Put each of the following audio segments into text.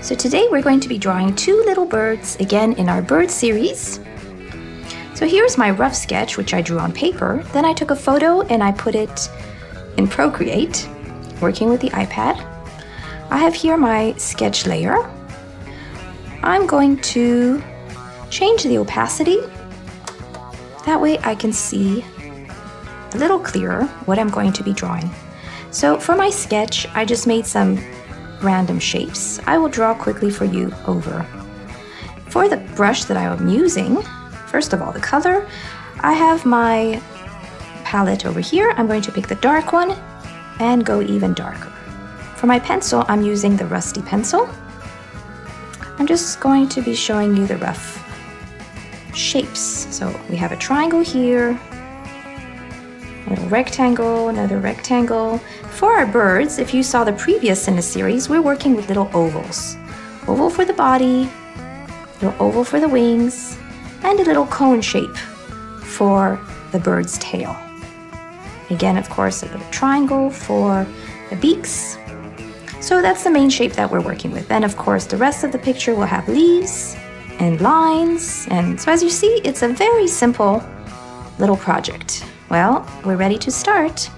So today we're going to be drawing two little birds again in our bird series. So here's my rough sketch, which I drew on paper. Then I took a photo and I put it in Procreate, working with the iPad. I have here my sketch layer. I'm going to change the opacity. That way I can see a little clearer what I'm going to be drawing. So for my sketch, I just made some random shapes. I will draw quickly for you over. For the brush that I am using, first of all, the color, I have my palette over here. I'm going to pick the dark one and go even darker. For my pencil, I'm using the rusty pencil. I'm just going to be showing you the rough shapes. So we have a triangle here, a little rectangle, another rectangle. For our birds, if you saw the previous in the series, we're working with little ovals. Oval for the body, little oval for the wings, and a little cone shape for the bird's tail. Again, of course, a little triangle for the beaks. So that's the main shape that we're working with. Then, of course, the rest of the picture will have leaves and lines. And so as you see, it's a very simple little project. Well, we're ready to start.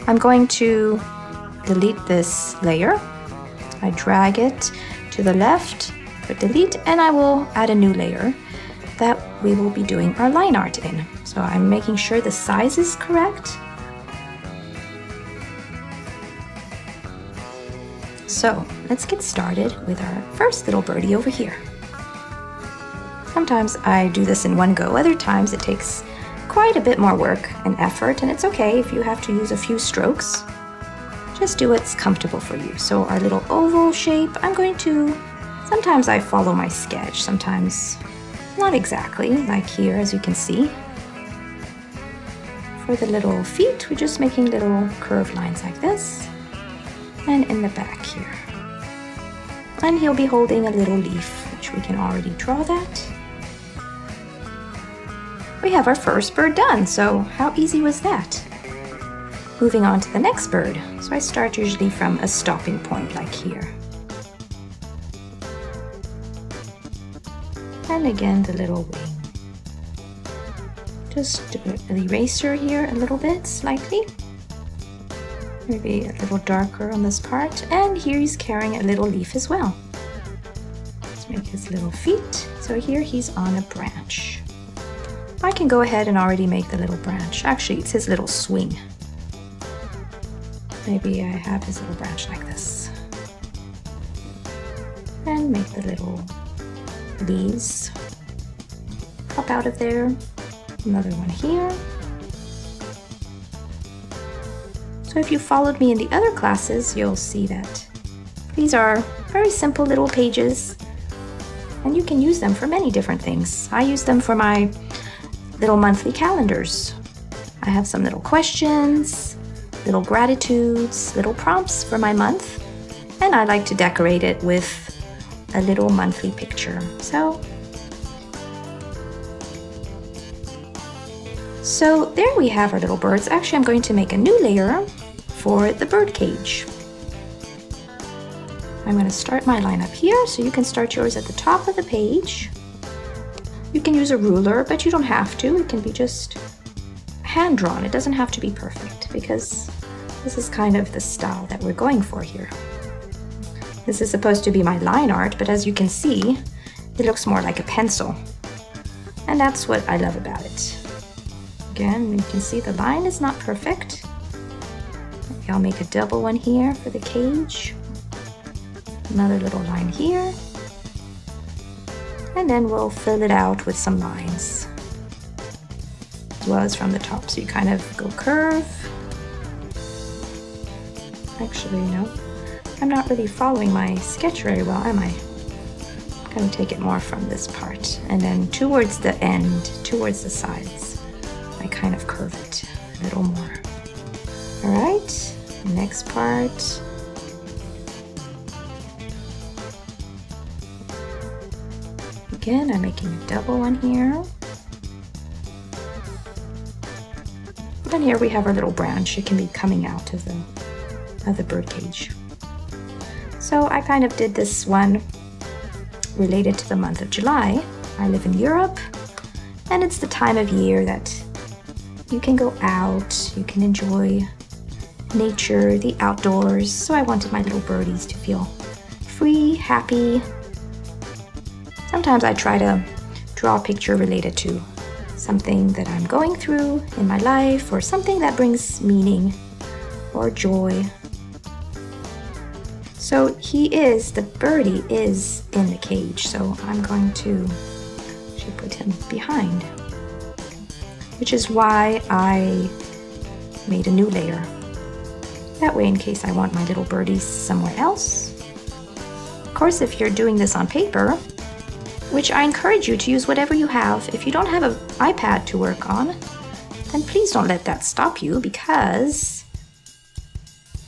I'm going to delete this layer. I drag it to the left, put delete, and I will add a new layer that we will be doing our line art in. So I'm making sure the size is correct. So let's get started with our first little birdie over here. Sometimes I do this in one go, other times it takes quite a bit more work and effort, and it's okay if you have to use a few strokes. Just do what's comfortable for you. So our little oval shape, sometimes I follow my sketch, sometimes not exactly, like here as you can see. For the little feet, we're just making little curved lines like this, and in the back here. And he'll be holding a little leaf, which we can already draw that. We have our first bird done, so how easy was that? Moving on to the next bird. So I start usually from a stopping point like here. And again, the little wing. Just do an eraser here a little bit, slightly. Maybe a little darker on this part. And here he's carrying a little leaf as well. Let's make his little feet. So here he's on a branch. I can go ahead and already make the little branch. Actually, it's his little swing. Maybe I have his little branch like this. And make the little leaves pop out of there. Another one here. So if you followed me in the other classes, you'll see that these are very simple little pages, and you can use them for many different things. I use them for my little monthly calendars. I have some little questions, little gratitudes, little prompts for my month, and I like to decorate it with a little monthly picture. So there we have our little birds. Actually, I'm going to make a new layer for the bird cage. I'm going to start my line up here, so you can start yours at the top of the page. You can use a ruler, but you don't have to. It can be just hand-drawn. It doesn't have to be perfect, because this is kind of the style that we're going for here. This is supposed to be my line art, but as you can see, it looks more like a pencil. And that's what I love about it. Again, you can see the line is not perfect. Maybe I'll make a double one here for the cage. Another little line here. And then we'll fill it out with some lines, as well as from the top. So you kind of go curve. Actually, no, I'm not really following my sketch very well, am I? I'm going to take it more from this part. And then towards the end, towards the sides, I kind of curve it a little more. All right, next part. Again, I'm making a double one here. And here we have our little branch. It can be coming out of the bird cage. So I kind of did this one related to the month of July. I live in Europe, and it's the time of year that you can go out, you can enjoy nature, the outdoors. So I wanted my little birdies to feel free, happy. Sometimes I try to draw a picture related to something that I'm going through in my life, or something that brings meaning or joy. So the birdie is in the cage, so I'm going to put him behind, which is why I made a new layer. That way, in case I want my little birdies somewhere else. Of course, if you're doing this on paper, which I encourage you to use whatever you have. If you don't have an iPad to work on, then please don't let that stop you, because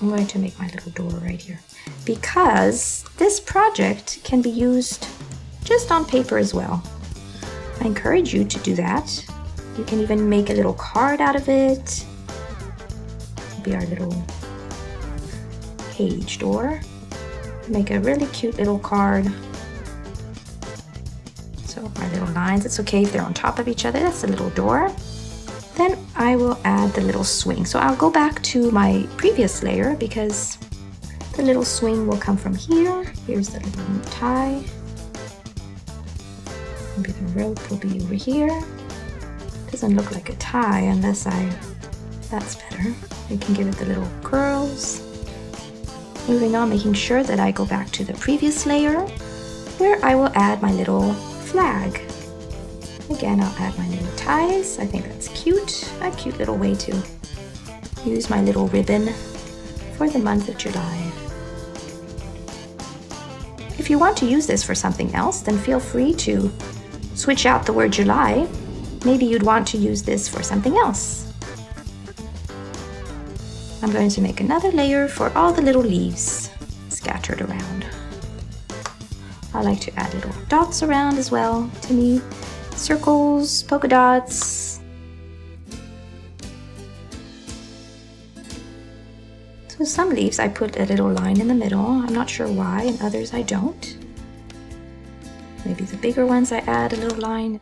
I'm going to make my little door right here. Because this project can be used just on paper as well. I encourage you to do that. You can even make a little card out of it. It'll be our little cage door. Make a really cute little card. So my little lines, it's okay if they're on top of each other. That's a little door. Then I will add the little swing. So I'll go back to my previous layer, because the little swing will come from here. Here's the little tie. Maybe the rope will be over here. Doesn't look like a tie unless that's better. You can give it the little curls. Moving on, making sure that I go back to the previous layer, where I will add my little flag. Again, I'll add my little ties. I think that's cute. A cute little way to use my little ribbon for the month of July. If you want to use this for something else, then feel free to switch out the word July. Maybe you'd want to use this for something else. I'm going to make another layer for all the little leaves scattered around. I like to add little dots around as well. To me, circles, polka dots. So some leaves I put a little line in the middle. I'm not sure why, and others I don't. Maybe the bigger ones I add a little line.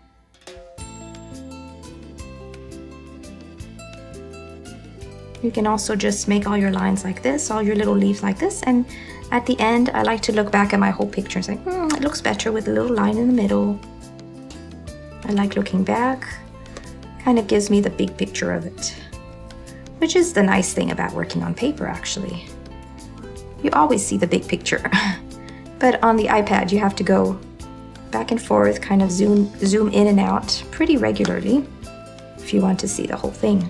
You can also just make all your lines like this, all your little leaves like this, and at the end I like to look back at my whole picture and say, it looks better with a little line in the middle. I like looking back. Kind of gives me the big picture of it, which is the nice thing about working on paper, actually. You always see the big picture, but on the iPad you have to go back and forth, kind of zoom in and out pretty regularly if you want to see the whole thing.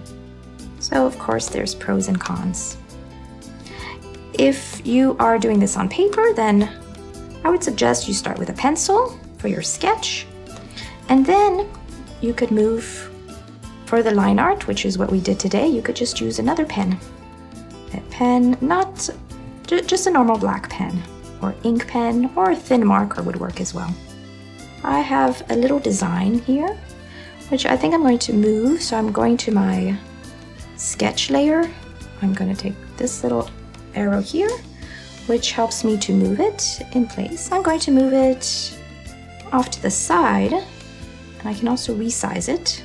So of course there's pros and cons. If you are doing this on paper, then I would suggest you start with a pencil for your sketch, and then you could move for the line art, which is what we did today. You could just use another pen. A pen, not just a normal black pen, or ink pen, or a thin marker would work as well. I have a little design here, which I think I'm going to move. So I'm going to my sketch layer. I'm going to take this little arrow here, which helps me to move it in place. I'm going to move it off to the side, and I can also resize it.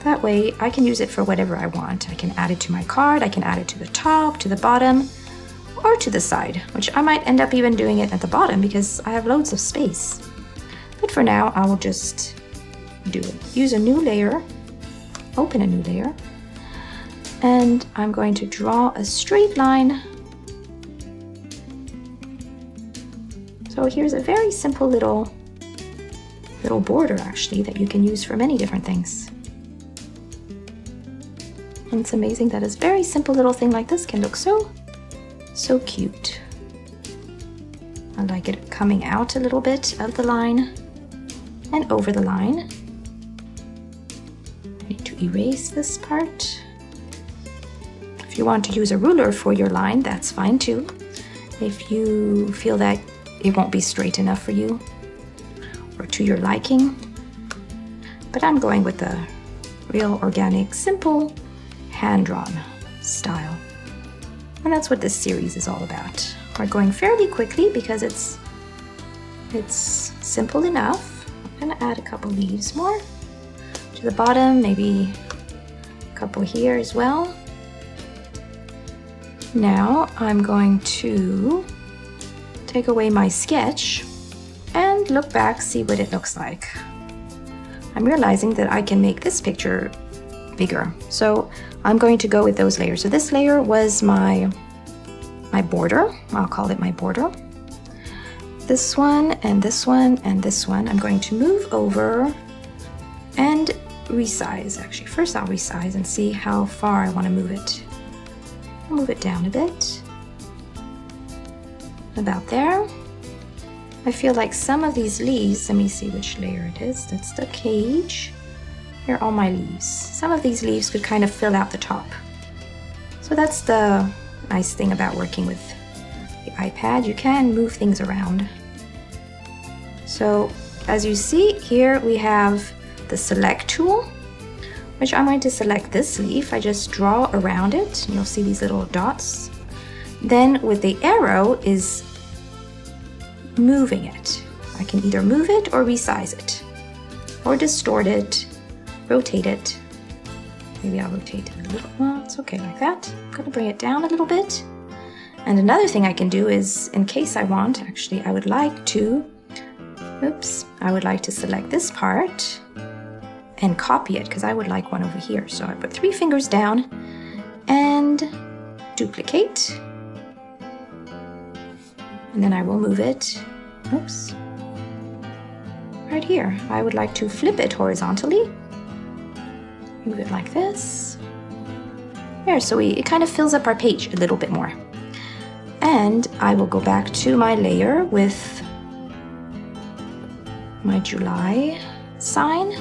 That way I can use it for whatever I want. I can add it to my card, I can add it to the top, to the bottom, or to the side, which I might end up even doing it at the bottom because I have loads of space. But for now, I will just use a new layer, open a new layer, and I'm going to draw a straight line. So here's a very simple little border, actually, that you can use for many different things. And it's amazing that a very simple little thing like this can look so cute. I like it coming out a little bit of the line and over the line. I need to erase this part. If you want to use a ruler for your line, that's fine too. If you feel that it won't be straight enough for you or to your liking. But I'm going with the real organic, simple, hand-drawn style. And that's what this series is all about. We're going fairly quickly because it's It's simple enough. I'm gonna add a couple leaves more to the bottom, maybe a couple here as well. Now I'm going to take away my sketch and look back, see what it looks like. I'm realizing that I can make this picture bigger. So I'm going to go with those layers. So this layer was my border. I'll call it my border. This one and this one and this one I'm going to move over and resize. Actually, first I'll resize and see how far I want to move it. I'll move it down a bit. About there. I feel like some of these leaves, let me see which layer it is. That's the cage. Here are all my leaves. Some of these leaves could kind of fill out the top. So that's the nice thing about working with the iPad. You can move things around. So as you see here, we have the select tool, which I'm going to select this leaf. I just draw around it. You'll see these little dots. Then with the arrow is moving it. I can either move it or resize it, or distort it, rotate it. Maybe I'll rotate it a little. Well, it's okay like that. I'm going to bring it down a little bit. And another thing I can do is, in case I want, actually I would like to, I would like to select this part and copy it, because I would like one over here. So I put 3 fingers down and duplicate. And then I will move it, right here. I would like to flip it horizontally. Move it like this. There, so it kind of fills up our page a little bit more. And I will go back to my layer with my July sign,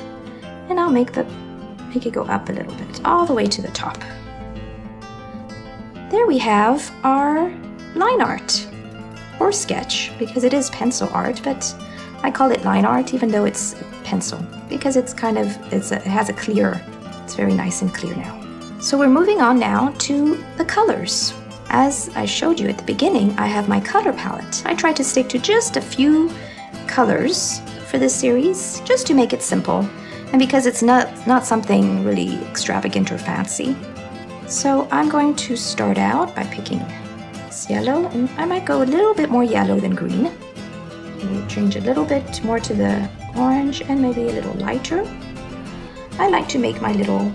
and I'll make it go up a little bit, all the way to the top. There we have our line art. Or sketch, because it is pencil art, but I call it line art even though it's pencil, because it's kind of, it has a clear, it's very nice and clear now. So we're moving on now to the colors. As I showed you at the beginning, I have my color palette. I tried to stick to just a few colors for this series, just to make it simple, and because it's not something really extravagant or fancy. So I'm going to start out by picking yellow, and I might go a little bit more yellow than green. Maybe change a little bit more to the orange and maybe a little lighter. I like to make my little,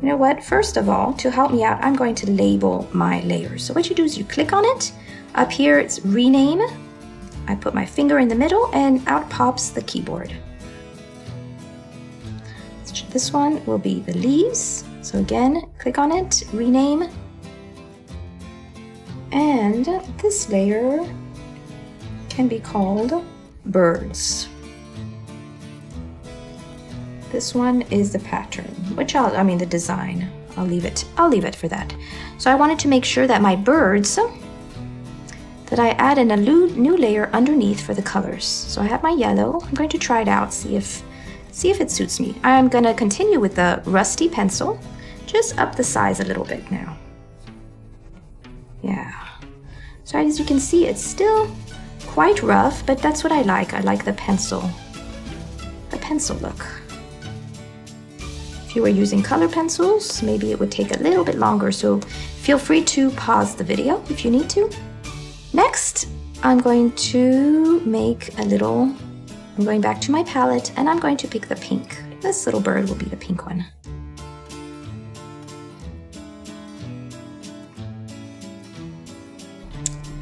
you know what, first of all, to help me out, I'm going to label my layers. So what you do is you click on it. Up here it's rename. I put my finger in the middle and out pops the keyboard. This one will be the leaves. So again, click on it, rename. And this layer can be called birds. This one is the pattern, which the design. I'll leave it for that. So I wanted to make sure that my birds, that I add in a new layer underneath for the colors. So I have my yellow. I'm going to try it out, see if it suits me. I'm going to continue with the rusty pencil, just up the size a little bit now. Yeah. So as you can see, it's still quite rough, but that's what I like. I like the pencil look. If you were using color pencils, maybe it would take a little bit longer, so feel free to pause the video if you need to. Next, I'm going to make I'm going back to my palette, and I'm going to pick the pink. This little bird will be the pink one.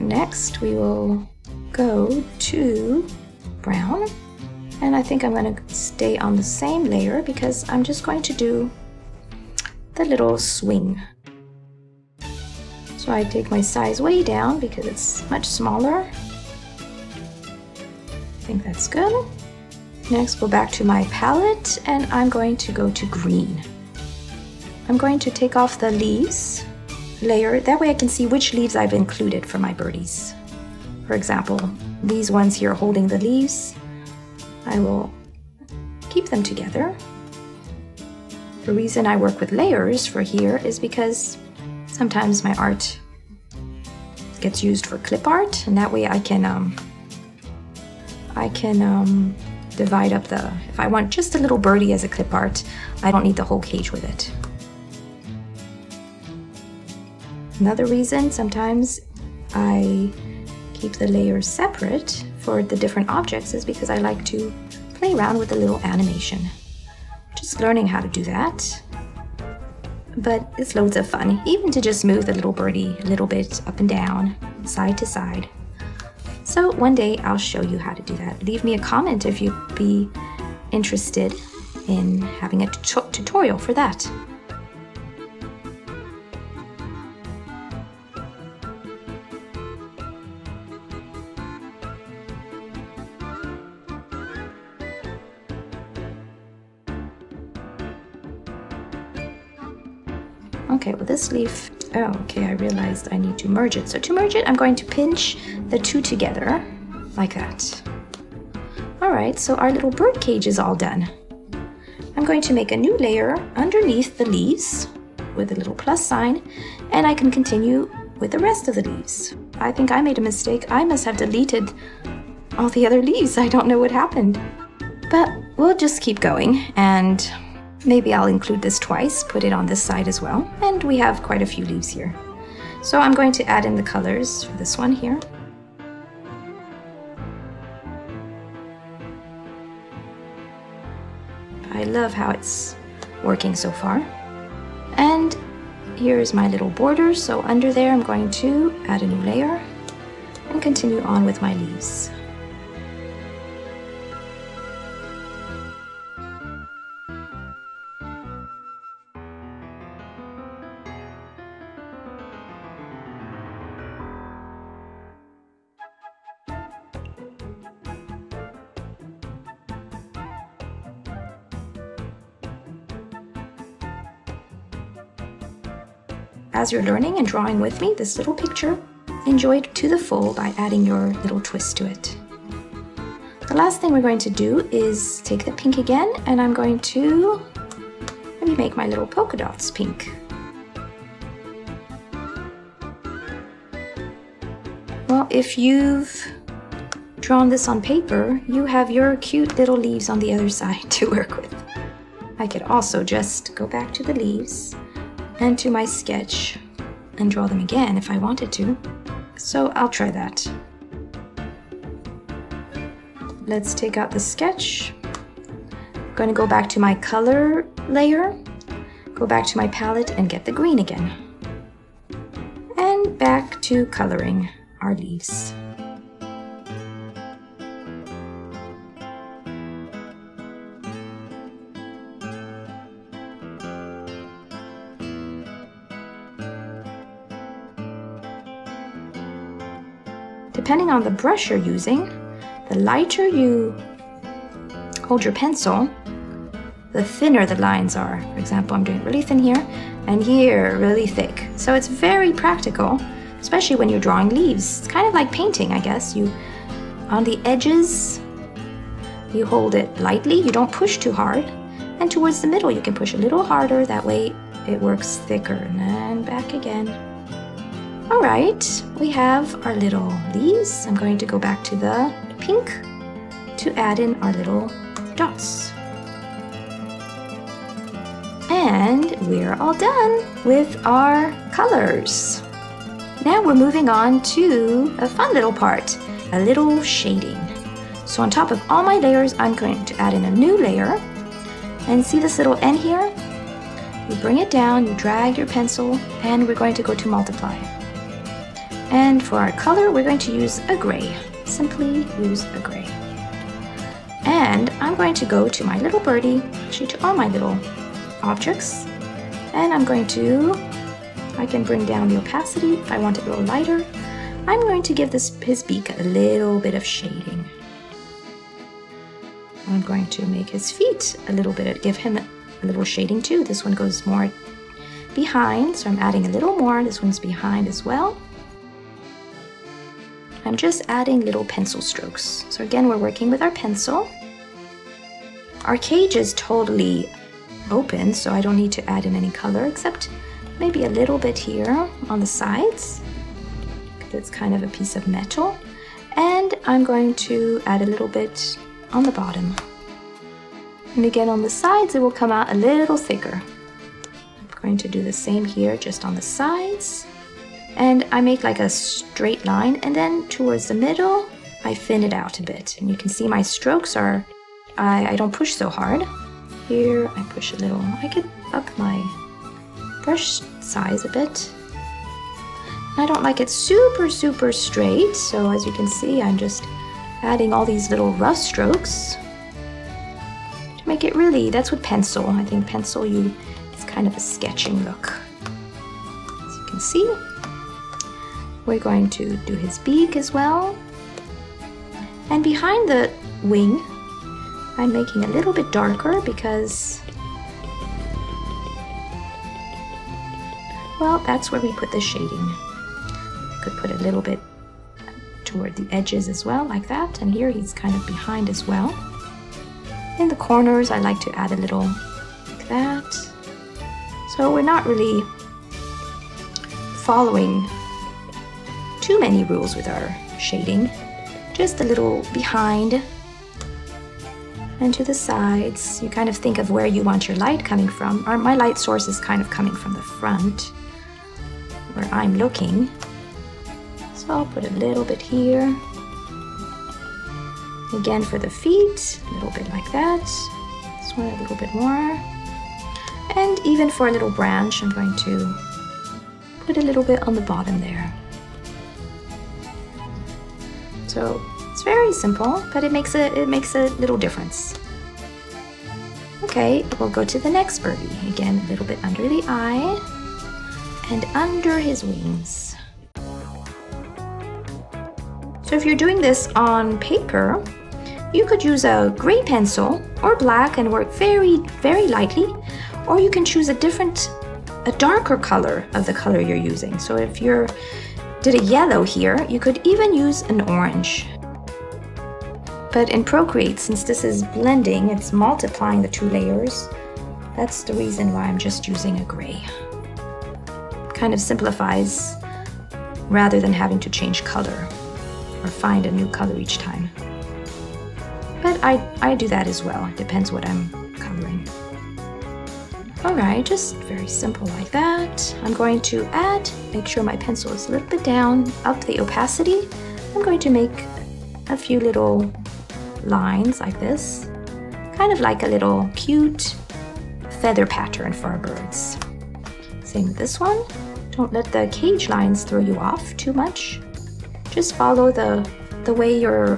Next, we will go to brown, and I think I'm going to stay on the same layer because I'm just going to do the little swing. So I take my size way down because it's much smaller. I think that's good. Next, go back to my palette, and I'm going to go to green. I'm going to take off the leaves layer. That way I can see which leaves I've included for my birdies. For example, these ones here holding the leaves, I will keep them together. The reason I work with layers for here is because sometimes my art gets used for clip art, and that way I can I can divide up if I want just a little birdie as a clip art, I don't need the whole cage with it. Another reason sometimes I keep the layers separate for the different objects is because I like to play around with a little animation. Just learning how to do that. But it's loads of fun, even to just move the little birdie a little bit up and down, side to side. So one day I'll show you how to do that. Leave me a comment if you'd be interested in having a tutorial for that. Okay, well this leaf, oh, okay, I realized I need to merge it. So to merge it, I'm going to pinch the two together, like that. All right, so our little bird cage is all done. I'm going to make a new layer underneath the leaves with a little plus sign, and I can continue with the rest of the leaves. I think I made a mistake. I must have deleted all the other leaves. I don't know what happened. But we'll just keep going, and maybe I'll include this twice, put it on this side as well. And we have quite a few leaves here. So I'm going to add in the colors for this one here. I love how it's working so far. And here's my little border. So under there, I'm going to add a new layer and continue on with my leaves. As you're learning and drawing with me this little picture, enjoy it to the full by adding your little twist to it. The last thing we're going to do is take the pink again, and I'm going to maybe make my little polka dots pink. Well, if you've drawn this on paper, you have your cute little leaves on the other side to work with. I could also just go back to the leaves and to my sketch and draw them again if I wanted to. So I'll try that. Let's take out the sketch. I'm going to go back to my color layer, go back to my palette and get the green again. And back to coloring our leaves. Depending on the brush you're using, the lighter you hold your pencil, the thinner the lines are. For example, I'm doing it really thin here, and here really thick. So it's very practical, especially when you're drawing leaves. It's kind of like painting, I guess. On the edges, you hold it lightly, you don't push too hard, and towards the middle you can push a little harder, that way it works thicker, and then back again. All right, we have our little leaves. I'm going to go back to the pink to add in our little dots. And we're all done with our colors. Now we're moving on to a fun little part, a little shading. So on top of all my layers, I'm going to add in a new layer. And see this little N here? You bring it down, you drag your pencil, and we're going to go to multiply. And for our color, we're going to use a gray. Simply use a gray. And I'm going to go to my little birdie, actually to all my little objects. And I'm going to, I can bring down the opacity if I want it a little lighter. I'm going to give his beak a little bit of shading. I'm going to make his feet a little bit, give him a little shading too. This one goes more behind, so I'm adding a little more. This one's behind as well. I'm just adding little pencil strokes. So again, we're working with our pencil. Our cage is totally open, so I don't need to add in any color except maybe a little bit here on the sides. It's kind of a piece of metal. And I'm going to add a little bit on the bottom. And again on the sides it will come out a little thicker. I'm going to do the same here just on the sides. And I make like a straight line, and then towards the middle I thin it out a bit. And you can see my strokes are, I don't push so hard. Here I push a little, I could up my brush size a bit. I don't like it super straight, so as you can see I'm just adding all these little rough strokes to make it really, that's what pencil, I think pencil it's kind of a sketching look. As you can see, we're going to do his beak as well. And behind the wing, I'm making a little bit darker because, well, that's where we put the shading. Could put a little bit toward the edges as well, like that. And here he's kind of behind as well. In the corners, I like to add a little like that. So we're not really following too many rules with our shading. Just a little behind and to the sides. You kind of think of where you want your light coming from. My light source is kind of coming from the front, where I'm looking. So I'll put a little bit here. Again for the feet, a little bit like that. This one a little bit more. And even for a little branch, I'm going to put a little bit on the bottom there. So it's very simple, but it makes a little difference. Okay, we'll go to the next birdie. Again, a little bit under the eye and under his wings. So if you're doing this on paper, you could use a gray pencil or black and work very lightly, or you can choose a darker color of the color you're using. So if you did a yellow here, you could even use an orange. But in Procreate, since this is blending, it's multiplying the two layers. That's the reason why I'm just using a gray. Kind of simplifies rather than having to change color or find a new color each time. But I do that as well. It depends what I'm coloring. Alright, just very simple like that. I'm going to make sure my pencil is a little bit down, up the opacity. I'm going to make a few little lines like this. Kind of like a little cute feather pattern for our birds. Same with this one. Don't let the cage lines throw you off too much. Just follow the way your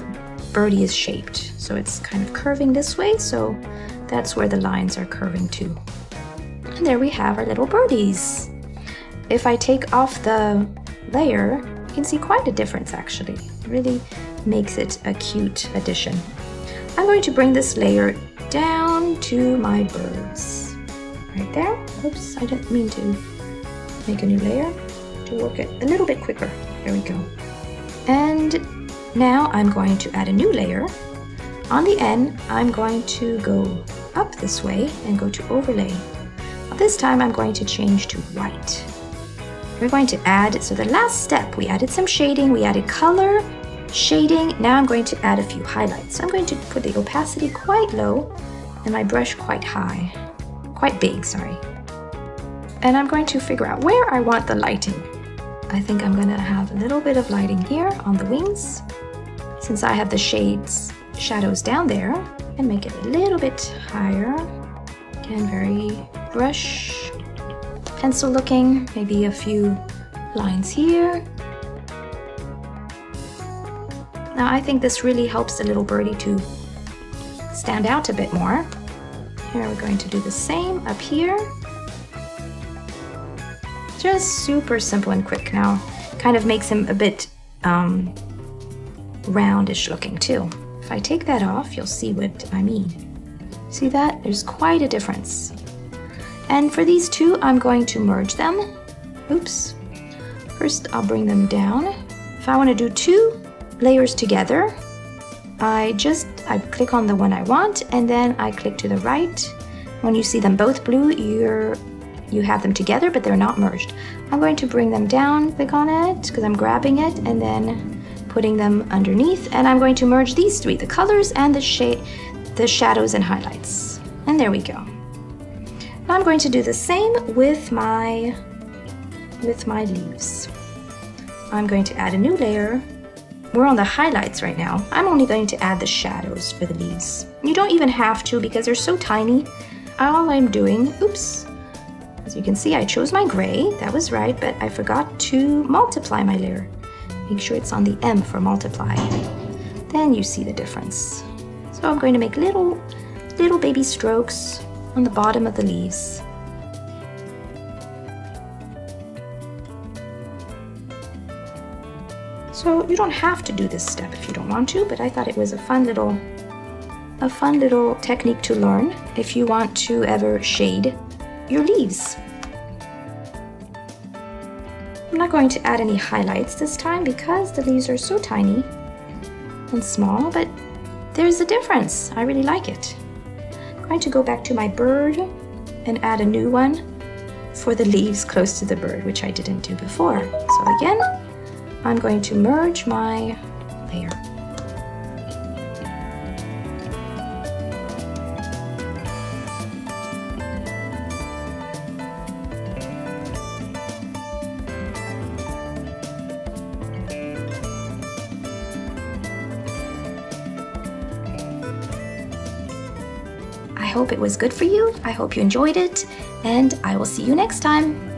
birdie is shaped. So it's kind of curving this way, so that's where the lines are curving too. And there we have our little birdies. If I take off the layer, you can see quite a difference actually. It really makes it a cute addition. I'm going to bring this layer down to my birds. Right there. Oops, I didn't mean to make a new layer. To work it a little bit quicker. There we go. And now I'm going to add a new layer. On the end, I'm going to go up this way and go to overlay. This time I'm going to change to white. We're going to add, so the last step, we added some shading, we added color, shading. Now I'm going to add a few highlights. So I'm going to put the opacity quite low and my brush quite high, quite big, sorry. And I'm going to figure out where I want the lighting. I think I'm gonna have a little bit of lighting here on the wings, since I have the shadows down there, and make it a little bit higher. Again, very brush, pencil looking, maybe a few lines here. Now I think this really helps the little birdie to stand out a bit more. Here we're going to do the same up here. Just super simple and quick. Now kind of makes him a bit roundish looking too. If I take that off, you'll see what I mean. See that? There's quite a difference. And for these two, I'm going to merge them. Oops. First, I'll bring them down. If I want to do two layers together, I click on the one I want, and then I click to the right. When you see them both blue, you have them together, but they're not merged. I'm going to bring them down, click on it, because I'm grabbing it, and then putting them underneath, and I'm going to merge these three, the colors and the shadows and highlights. And there we go. Now I'm going to do the same with my leaves. I'm going to add a new layer. We're on the highlights right now. I'm only going to add the shadows for the leaves. You don't even have to because they're so tiny. All I'm doing, oops, as you can see, I chose my gray, that was right, but I forgot to multiply my layer. Make sure it's on the M for multiply. Then you see the difference. So I'm going to make little baby strokes on the bottom of the leaves. So you don't have to do this step if you don't want to, but I thought it was a fun little technique to learn if you want to ever shade your leaves. I'm not going to add any highlights this time because the leaves are so tiny and small, but there's a difference. I really like it. I'm going to go back to my bird and add a new one for the leaves close to the bird, which I didn't do before. So again, I'm going to merge my layer. I hope it was good for you. I hope you enjoyed it, and I will see you next time.